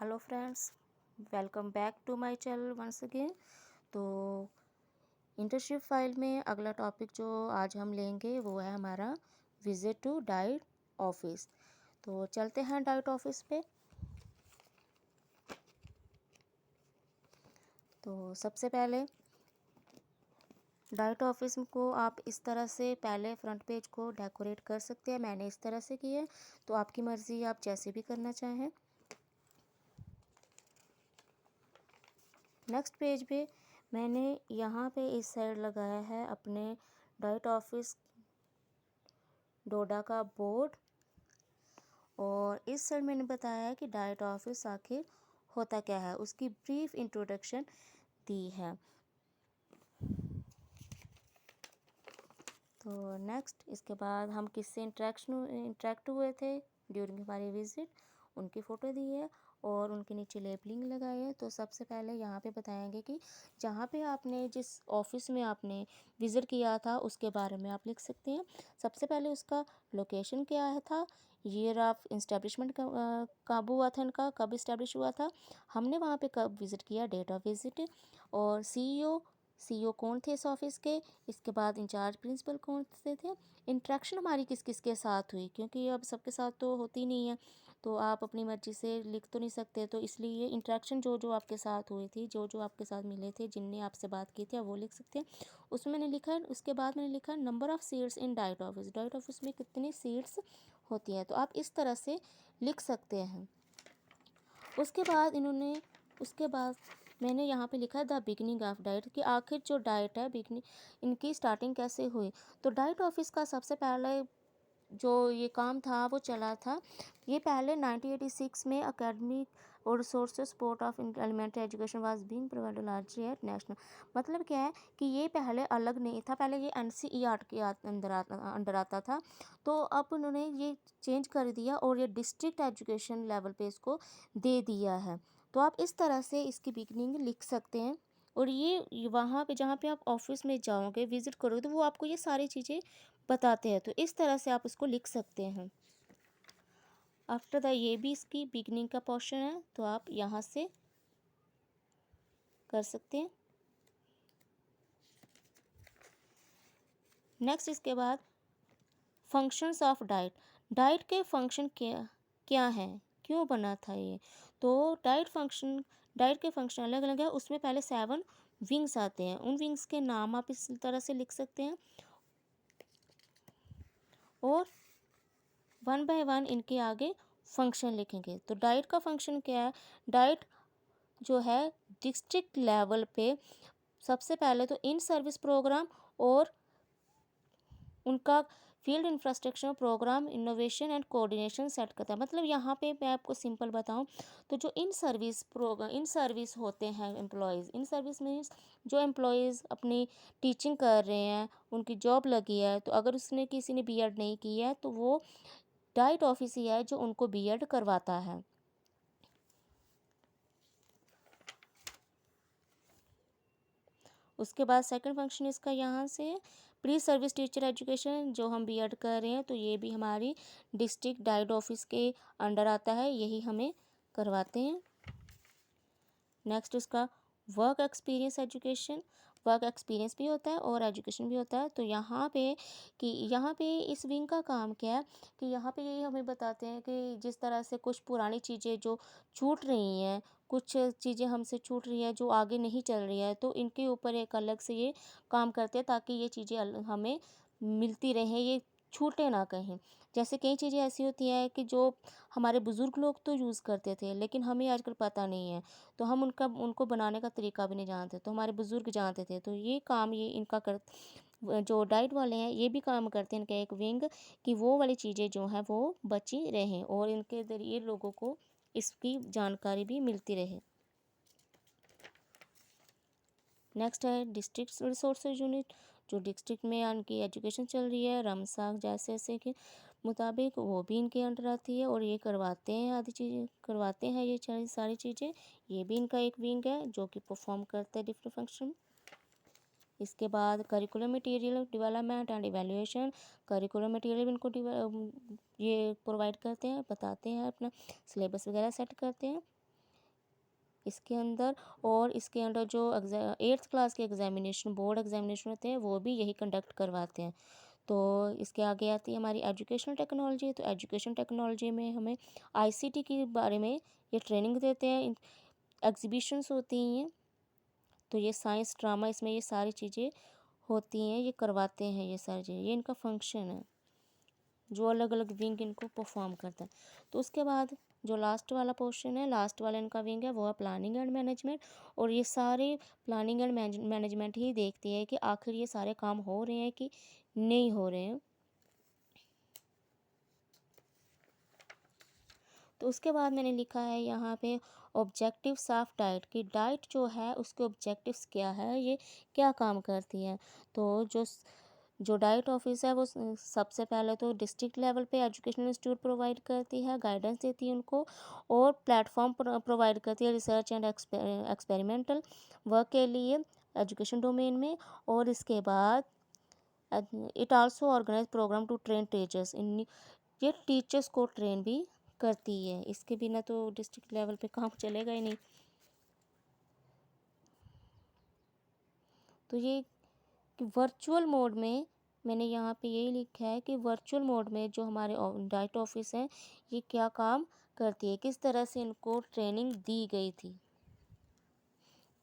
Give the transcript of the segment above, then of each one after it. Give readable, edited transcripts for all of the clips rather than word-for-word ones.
Hello friends, welcome back to my channel once again. तो internship file में अगला topic जो आज हम लेंगे वो है हमारा विजिट टू डाइट ऑफिस। तो चलते हैं डाइट ऑफिस पे। तो सबसे पहले डाइट ऑफिस को आप इस तरह से पहले फ्रंट पेज को डेकोरेट कर सकते हैं। मैंने इस तरह से की है, तो आपकी मर्ज़ी, आप जैसे भी करना चाहें। नेक्स्ट पेज पे मैंने यहाँ पे इस साइड लगाया है अपने डाइट ऑफिस डोडा का बोर्ड, और इस साइड मैंने बताया है कि डाइट ऑफिस आखिर होता क्या है, उसकी ब्रीफ इंट्रोडक्शन दी है। तो नेक्स्ट इसके बाद हम किससे इंटरेक्ट हुए थे ड्यूरिंग हमारी विजिट, उनकी फ़ोटो दी है और उनके नीचे लेबलिंग लगाई है। तो सबसे पहले यहाँ पे बताएंगे कि जहाँ पे आपने जिस ऑफिस में आपने विज़िट किया था उसके बारे में आप लिख सकते हैं। सबसे पहले उसका लोकेशन क्या है था, ईयर ऑफ इस्टेब्लिशमेंट कब हुआ था, इनका कब इस्टेब्लिश हुआ था, हमने वहाँ पे कब विज़िट किया, डेट ऑफ विज़िट, और सीईओ कौन थे इस ऑफिस के, इसके बाद इंचार्ज प्रिंसिपल कौन से थे, इंट्रैक्शन हमारी किस किस के साथ हुई, क्योंकि अब सबके साथ तो होती नहीं है, तो आप अपनी मर्ज़ी से लिख तो नहीं सकते, तो इसलिए इंट्रैक्शन जो जो आपके साथ हुई थी, जो जो आपके साथ मिले थे, जिनने आपसे बात की थी, आप वो लिख सकते हैं। उसमें मैंने लिखा है, उसके बाद मैंने लिखा number of seats in diet office, diet office में कितनी सीट्स होती हैं, तो आप इस तरह से लिख सकते हैं। उसके बाद मैंने यहाँ पे लिखा है द बिगनिंग ऑफ डाइट, कि आखिर जो डाइट है बिगनिंग, इनकी स्टार्टिंग कैसे हुई। तो डाइट ऑफिस का सबसे पहले जो ये काम था वो चला था, ये पहले 1986 में एकेडमिक और resource support of elementary education was being provided largely at national. मतलब क्या है कि ये पहले अलग नहीं था, पहले ये एनसीईआरटी के अंडर आता था, तो अब उन्होंने ये चेंज कर दिया और ये डिस्ट्रिक्ट एजुकेशन लेवल पे इसको दे दिया है। तो आप इस तरह से इसकी बिगनिंग लिख सकते हैं, और ये वहाँ पे जहाँ पे आप ऑफिस में जाओगे, विजिट करोगे, तो वो आपको ये सारी चीज़ें बताते हैं, तो इस तरह से आप इसको लिख सकते हैं। आफ्टर द ये भी इसकी बिगनिंग का पोर्शन है, तो आप यहाँ से कर सकते हैं। नेक्स्ट इसके बाद फंक्शंस ऑफ डाइट, डाइट के फंक्शन क्या क्या हैं, क्यों बना था ये। तो डाइट के फंक्शन अलग अलग है, उसमें पहले 7 विंग्स आते हैं, उन विंग्स के नाम आप इस तरह से लिख सकते हैं, और 1 बाय 1 इनके आगे फंक्शन लिखेंगे। तो डाइट का फंक्शन क्या है, डाइट जो है डिस्ट्रिक्ट लेवल पे सबसे पहले तो इन सर्विस प्रोग्राम और उनका field infrastructure program innovation and coordination set करता है। मतलब यहाँ पे मैं आपको सिंपल बताऊँ तो जो इन सर्विस होते हैं एम्प्लॉयज़, इन सर्विस मीन्स जो एम्प्लॉयज़ अपनी टीचिंग कर रहे हैं, उनकी जॉब लगी है, तो अगर उसने किसी ने बीएड नहीं की है तो वो डाइट ऑफिस ही है जो उनको बीएड करवाता है। उसके बाद सेकंड फंक्शन इसका यहाँ से है प्री सर्विस टीचर एजुकेशन, जो हम बीएड कर रहे हैं तो ये भी हमारी डिस्ट्रिक्ट डाइट ऑफिस के अंडर आता है, यही हमें करवाते हैं। नेक्स्ट उसका work experience education, work experience भी होता है और एजुकेशन भी होता है। तो यहाँ पे इस विंग का काम क्या है कि यहाँ पे ये हमें बताते हैं कि जिस तरह से कुछ पुरानी चीज़ें जो छूट रही हैं, कुछ चीज़ें हमसे छूट रही हैं जो आगे नहीं चल रही है, तो इनके ऊपर एक अलग से ये काम करते हैं ताकि ये चीज़ें हमें मिलती रहें, ये छूटे ना कहीं। जैसे कई चीज़ें ऐसी होती हैं कि जो हमारे बुज़ुर्ग लोग तो यूज़ करते थे लेकिन हमें आजकल पता नहीं है, तो हम उनको बनाने का तरीका भी नहीं जानते, तो हमारे बुज़ुर्ग जानते थे। तो ये काम ये इनका जो डाइट वाले हैं ये भी काम करते हैं, इनका एक विंग, कि वो वाली चीज़ें जो हैं वो बची रहें और इनके ज़रिए लोगों को इसकी जानकारी भी मिलती रहे। नेक्स्ट है डिस्ट्रिक्ट रिसोर्सेज यूनिट, जो डिस्ट्रिक्ट में इनकी एजुकेशन चल रही है रमसा जैसे के मुताबिक, वो भी इनके अंडर आती है और ये करवाते हैं, आदि चीज़ें करवाते हैं, ये सारी चीज़ें, ये भी इनका एक विंग है जो कि परफॉर्म करता है डिफरेंट फंक्शन। इसके बाद curriculum material development and evaluation, curriculum material इनको ये प्रोवाइड करते हैं, बताते हैं, अपना सिलेबस वगैरह सेट करते हैं। इसके अंदर। और इसके अंदर जो 8th क्लास के एग्ज़ामिनेशन, बोर्ड एग्ज़ामिनेशन होते हैं, वो भी यही कंडक्ट करवाते हैं। तो इसके आगे आती है हमारी एजुकेशनल टेक्नोलॉजी। तो एजुकेशन टेक्नोलॉजी में हमें आईसीटी के बारे में ये ट्रेनिंग देते हैं, एग्जीबिशंस होती हैं, तो ये साइंस ड्रामा, इसमें ये सारी चीज़ें होती हैं, ये करवाते हैं, ये सारी चीज़ें, ये इनका फंक्शन है जो अलग अलग विंग इनको परफॉर्म करता है। तो उसके बाद जो लास्ट वाला पोर्शन है, लास्ट वाला इनका विंग है, वो है प्लानिंग एंड मैनेजमेंट। और ये सारे प्लानिंग एंड मैनेजमेंट ही देखती है कि आखिर ये सारे काम हो रहे हैं कि नहीं हो रहे हैं। तो उसके बाद मैंने लिखा है यहाँ पे ऑब्जेक्टिव्स ऑफ डाइट, कि डाइट जो है उसके ऑब्जेक्टिव्स क्या है, ये क्या काम करती है। तो जो डाइट ऑफिस है वो सबसे पहले तो डिस्ट्रिक्ट लेवल पे एजुकेशनल इंस्टीट्यूट प्रोवाइड करती है, गाइडेंस देती है उनको, और प्लेटफॉर्म प्रोवाइड करती है रिसर्च एंड एक्सपेरिमेंटल वर्क के लिए एजुकेशन डोमेन में। और इसके बाद it also organise program to train teachers in, ये टीचर्स को ट्रेन भी करती है, इसके बिना तो डिस्ट्रिक्ट लेवल पे काम चलेगा ही नहीं। तो ये वर्चुअल मोड में मैंने यहाँ पे यही लिखा है कि वर्चुअल मोड में जो हमारे डाइट ऑफिस हैं, ये क्या काम करती है, किस तरह से इनको ट्रेनिंग दी गई थी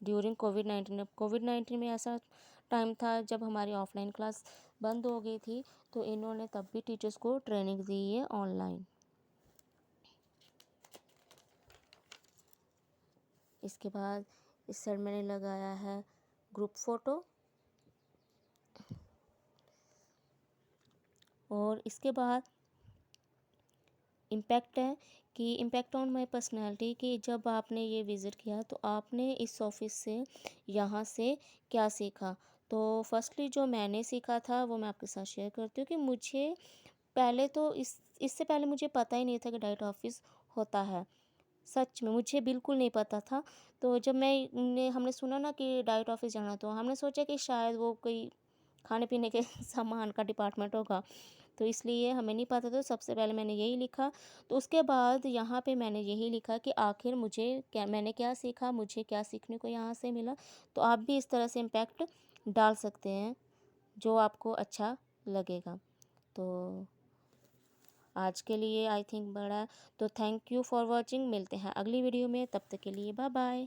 ड्यूरिंग कोविड-19। अब कोविड-19 में ऐसा टाइम था जब हमारी ऑफलाइन क्लास बंद हो गई थी, तो इन्होंने तब भी टीचर्स को ट्रेनिंग दी है ऑनलाइन। इसके बाद इस साइड मैंने लगाया है ग्रुप फ़ोटो। और इसके बाद इम्पैक्ट है कि इम्पैक्ट ऑन माय पर्सनालिटी, कि जब आपने ये विज़िट किया तो आपने इस ऑफिस से, यहाँ से क्या सीखा। तो फर्स्टली जो मैंने सीखा था वो मैं आपके साथ शेयर करती हूँ कि मुझे पहले तो इससे पहले मुझे पता ही नहीं था कि डाइट ऑफिस होता है। सच में मुझे बिल्कुल नहीं पता था। तो जब हमने सुना ना कि डाइट ऑफिस जाना, तो हमने सोचा कि शायद वो कोई खाने पीने के सामान का डिपार्टमेंट होगा, तो इसलिए हमें नहीं पता था। सबसे पहले मैंने यही लिखा। तो उसके बाद यहाँ पे मैंने यही लिखा कि आखिर मैंने क्या सीखा, मुझे क्या सीखने को यहाँ से मिला। तो आप भी इस तरह से इम्पैक्ट डाल सकते हैं जो आपको अच्छा लगेगा। तो आज के लिए आई थिंक बड़ा, तो थैंक यू फॉर वॉचिंग। मिलते हैं अगली वीडियो में, तब तक के लिए बाय बाय।